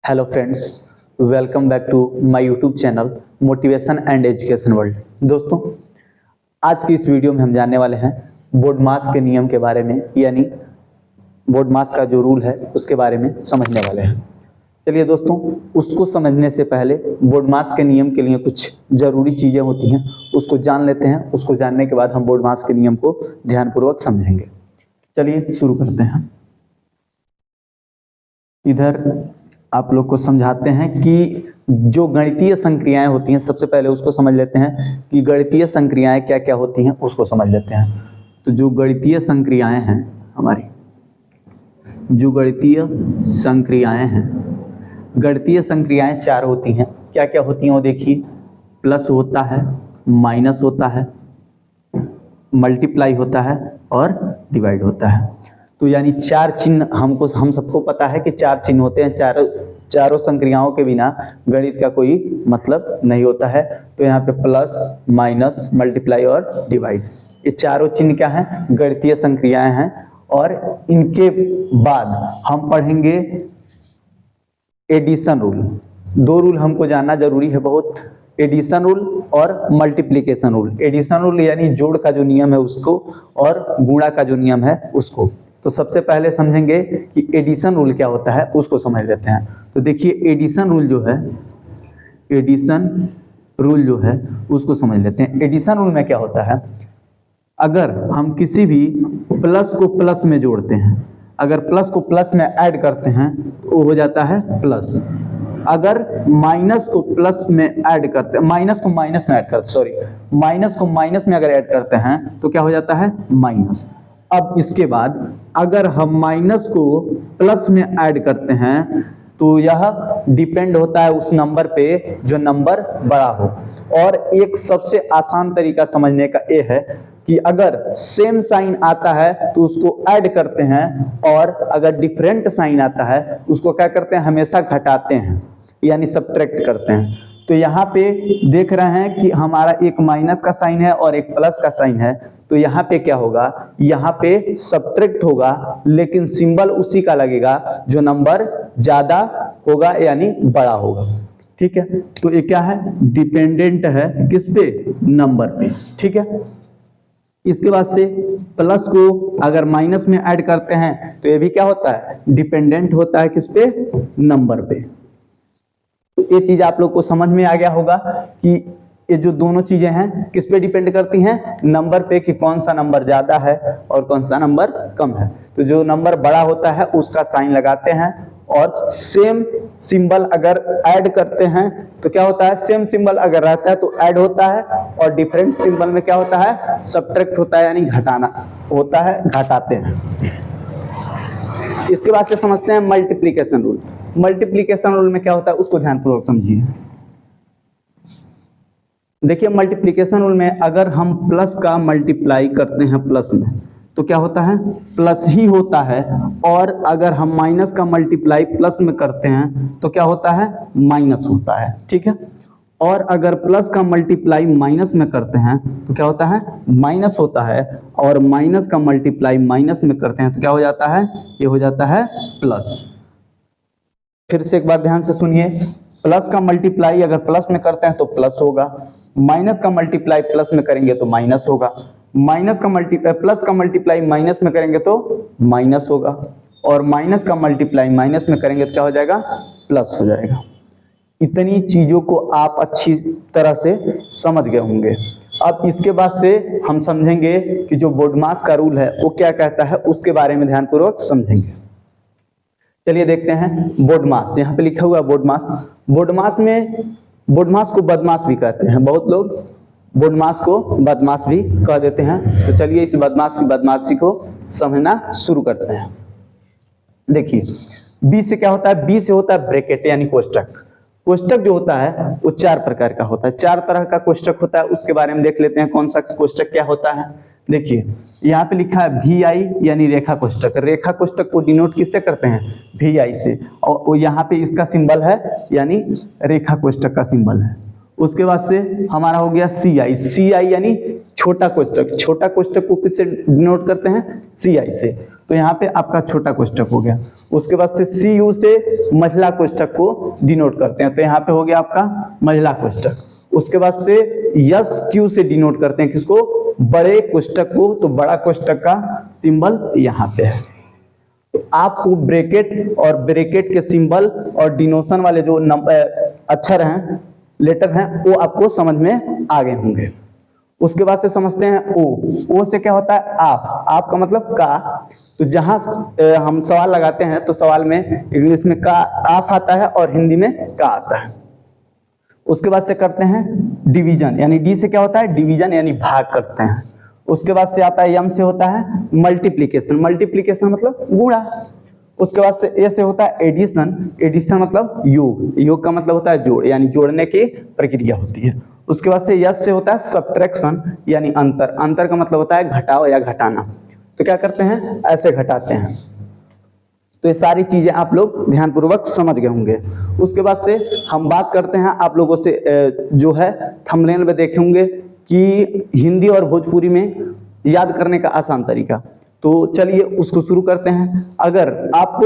Hello friends, welcome back to my YouTube channel motivation and education world. दोस्तों, आज की इस वीडियो में हम जानने वाले हैं बोर्ड मास के नियम के बारे में, यानी बोर्ड मास का जो रूल है उसके बारे में समझने वाले हैं। चलिए दोस्तों, उसको समझने से पहले बोर्ड मास के नियम के लिए कुछ जरूरी चीज़ें होती हैं, उसको जान लेते हैं। उसको जानने के बाद हम बोर्ड मास के नियम को ध्यानपूर्वक समझेंगे। चलिए शुरू करते हैं। इधर आप लोग को समझाते हैं कि जो गणितीय संक्रियाएं होती हैं, सबसे पहले उसको समझ लेते हैं कि गणितीय संक्रियाएं क्या क्या होती हैं, उसको समझ लेते हैं। तो जो गणितीय संक्रियाएं हैं हमारी, जो गणितीय संक्रियाएं चार होती हैं। क्या क्या होती हैं वो देखिए। प्लस होता है, माइनस होता है, मल्टीप्लाई होता है और डिवाइड होता है। तो यानी चार चिन्ह हम सबको पता है कि चार चिन्ह होते हैं। चारों संक्रियाओं के बिना गणित का कोई मतलब नहीं होता है। तो यहाँ पे प्लस, माइनस, मल्टीप्लाई और डिवाइड, ये चारों चिन्ह क्या हैं? गणितीय संक्रियाएं हैं। और इनके बाद हम पढ़ेंगे एडिशन रूल। दो रूल हमको जानना जरूरी है बहुत, एडिशन रूल और मल्टीप्लिकेशन रूल। एडिशन रूल यानी जोड़ का जो नियम है उसको, और गुणा का जो नियम है उसको। तो सबसे पहले समझेंगे कि एडिशन रूल क्या होता है, उसको समझ लेते हैं। तो देखिए, एडिशन रूल जो है उसको समझ लेते हैं। एडिशन रूल में क्या होता है? अगर हम किसी भी प्लस को प्लस में जोड़ते हैं, अगर प्लस को प्लस में ऐड करते हैं तो वो हो जाता है प्लस। अगर माइनस को प्लस में ऐड करते हैं, माइनस को माइनस में अगर ऐड करते हैं तो क्या हो जाता है? माइनस। अब इसके बाद अगर हम माइनस को प्लस में ऐड करते हैं तो यह डिपेंड होता है उस नंबर पे जो नंबर बड़ा हो। और एक सबसे आसान तरीका समझने का ये है कि अगर सेम साइन आता है तो उसको ऐड करते हैं, और अगर डिफरेंट साइन आता है उसको क्या करते हैं? हमेशा घटाते हैं, यानी सब्ट्रैक्ट करते हैं। तो यहाँ पे देख रहे हैं कि हमारा एक माइनस का साइन है और एक प्लस का साइन है। तो यहाँ पे क्या होगा? यहाँ पे सब्ट्रैक्ट होगा, लेकिन सिंबल उसी का लगेगा जो नंबर ज्यादा होगा यानी बड़ा होगा। ठीक है, तो ये क्या है? डिपेंडेंट है किस पे? नंबर पे। ठीक है, इसके बाद से प्लस को अगर माइनस में ऐड करते हैं तो ये भी क्या होता है? डिपेंडेंट होता है किस पे? नंबर पे। तो ये चीज आप लोग को समझ में आ गया होगा कि ये जो दोनों चीजें हैं किस पे डिपेंड करती हैं? नंबर पे, कि कौन सा नंबर ज्यादा है और कौन सा नंबर कम है। तो जो नंबर बड़ा होता है उसका साइन लगाते हैं, और सेम सिंबल अगर ऐड करते हैं तो क्या होता है? सेम सिंबल अगर रहता है तो ऐड होता है, और डिफरेंट सिंबल में क्या होता है? सब्ट्रैक्ट होता है, यानी घटाना होता है, घटाते हैं। इसके बाद से समझते हैं मल्टीप्लिकेशन रूल। मल्टीप्लिकेशन रूल में क्या होता है उसको ध्यानपूर्वक समझिए। देखिए, मल्टीप्लिकेशन रूल में अगर हम प्लस का मल्टीप्लाई करते हैं प्लस में तो क्या होता है? प्लस ही होता है। और अगर हम माइनस का मल्टीप्लाई प्लस में करते हैं तो क्या होता है? माइनस होता है। ठीक है, और अगर प्लस का मल्टीप्लाई माइनस में करते हैं तो क्या होता है? माइनस होता है। और माइनस का मल्टीप्लाई माइनस में करते हैं तो क्या हो जाता है? ये हो जाता है प्लस। फिर से एक बार ध्यान से सुनिए, प्लस का मल्टीप्लाई अगर प्लस में करते हैं तो प्लस होगा, माइनस का मल्टीप्लाई प्लस में करेंगे तो माइनस होगा, प्लस का मल्टीप्लाई माइनस में करेंगे तो माइनस होगा, और माइनस का मल्टीप्लाई माइनस में करेंगे तो क्या हो जाएगा? प्लस हो जाएगा। इतनी चीजों को आप अच्छी तरह से समझ गए होंगे। अब इसके बाद से हम समझेंगे कि जो बोर्ड मास का रूल है वो क्या कहता है, उसके बारे में ध्यानपूर्वक समझेंगे। चलिए देखते हैं बोर्ड मास। यहाँ पे लिखा हुआ है बोर्ड मास। बोर्ड मास को बदमाश भी कहते हैं। बहुत लोग बोर्ड मास को बदमाश भी कह देते हैं। तो चलिए इस बदमाश की बदमाशी को समझना शुरू करते हैं। देखिए, बी से क्या होता है? बी से होता है ब्रैकेट, यानी कोष्टक। कोष्टक जो होता है वो चार प्रकार का होता है, चार तरह का कोष्टक होता है। उसके बारे में देख लेते हैं कौन सा कोष्टक क्या होता है। देखिए, यहाँ पे लिखा है VI, यानी रेखा कोष्टक। रेखा कोष्टक को डिनोट किससे करते हैं? VI से। और यहाँ पे इसका सिंबल है, यानी रेखा कोष्टक का सिंबल है। उसके बाद से हमारा हो गया CI, यानी छोटा कोष्टक। छोटा कोष्टक को किससे डिनोट करते हैं? CI से। तो यहाँ पे आपका छोटा कोष्टक हो गया। उसके बाद से CU से महिला कोष्टक को डिनोट करते हैं, तो यहाँ पे हो गया आपका महिला कोष्टक। उसके बाद से SQ से डिनोट करते हैं किसको, बड़े कोष्टक को, तो बड़ा कोष्टक का सिंबल यहाँ पे है। तो आपको ब्रैकेट और ब्रैकेट के सिंबल और डिनोशन वाले जो अक्षर हैं, लेटर हैं, वो आपको समझ में आ गए होंगे। उसके बाद से समझते हैं ओ से क्या होता है, आप का मतलब का। तो जहां हम सवाल लगाते हैं तो सवाल में इंग्लिश में का आप आता है और हिंदी में का आता है। उसके बाद से करते हैं डिवीजन, यानी डी से क्या होता है, डिवीजन यानी भाग करते हैं। उसके बाद से आता है एम से होता है मल्टीप्लिकेशन, मल्टीप्लिकेशन मतलब गुणा। उसके बाद से ए से होता है एडिशन, एडिशन मतलब योग, योग का मतलब होता है जोड़, यानी जोड़ने की प्रक्रिया होती है। उसके बाद से यस से होता है सब्ट्रैक्शन यानी अंतर, अंतर का मतलब होता है घटाओ या घटाना। तो क्या करते हैं, ऐसे घटाते हैं। तो ये सारी चीजें आप लोग ध्यानपूर्वक समझ गए होंगे। उसके बाद से हम बात करते हैं आप लोगों से जो है थंबनेल में देखे होंगे कि हिंदी और भोजपुरी में याद करने का आसान तरीका। तो चलिए उसको शुरू करते हैं। अगर आप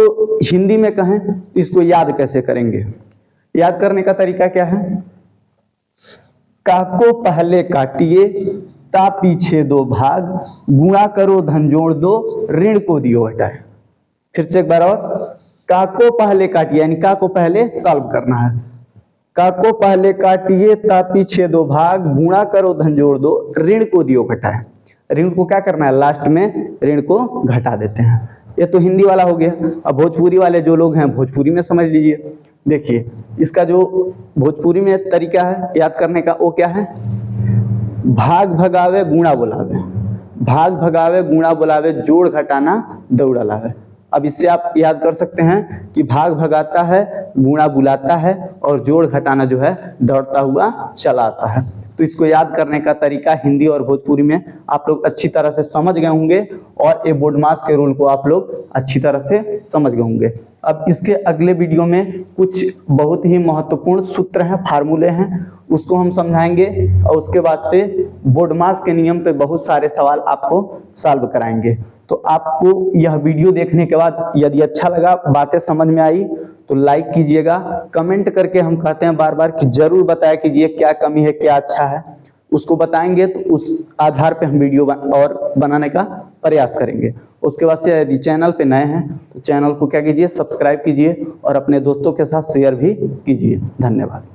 हिंदी में कहें तो इसको याद कैसे करेंगे, याद करने का तरीका क्या है, का को पहले काटिए, ता पीछे दो भाग, गुणा करो धन जोड़ दो, ऋण को दियो हटाए। फिर से एक बार और, का को पहले काटिए यानी का को पहले सॉल्व करना है, का को पहले काटिए, ता पीछे दो भाग, गुणा करो धन जोड़ दो, ऋण को दियो घटाए। ऋण को क्या करना है, लास्ट में ऋण को घटा देते हैं। ये तो हिंदी वाला हो गया। अब भोजपुरी वाले जो लोग हैं भोजपुरी में समझ लीजिए। देखिए इसका जो भोजपुरी में तरीका है याद करने का, वो क्या है, भाग भगावे गुणा बुलावे, भाग भगावे गुणा बुलावे, जोड़ घटाना दौड़ा लावे। अब इससे आप याद कर सकते हैं कि भाग भगाता है, गुणा बुलाता है और जोड़ घटाना जो है दौड़ता हुआ चला आता है। तो इसको याद करने का तरीका हिंदी और भोजपुरी में आप लोग अच्छी तरह से समझ गए होंगे और ये बोर्डमास के रूल को आप लोग अच्छी तरह से समझ गए होंगे। अब इसके अगले वीडियो में कुछ बहुत ही महत्वपूर्ण सूत्र हैं, फार्मूले हैं, उसको हम समझाएंगे और उसके बाद से बोर्डमास के नियम पे बहुत सारे सवाल आपको सॉल्व कराएंगे। तो आपको यह वीडियो देखने के बाद यदि अच्छा लगा, बातें समझ में आई तो लाइक कीजिएगा, कमेंट करके हम कहते हैं बार बार कि जरूर बताया कीजिए क्या कमी है क्या अच्छा है, उसको बताएंगे तो उस आधार पे हम वीडियो और बनाने का प्रयास करेंगे। उसके बाद से यदि चैनल पे नए हैं तो चैनल को क्या कीजिए, सब्सक्राइब कीजिए और अपने दोस्तों के साथ शेयर भी कीजिए। धन्यवाद।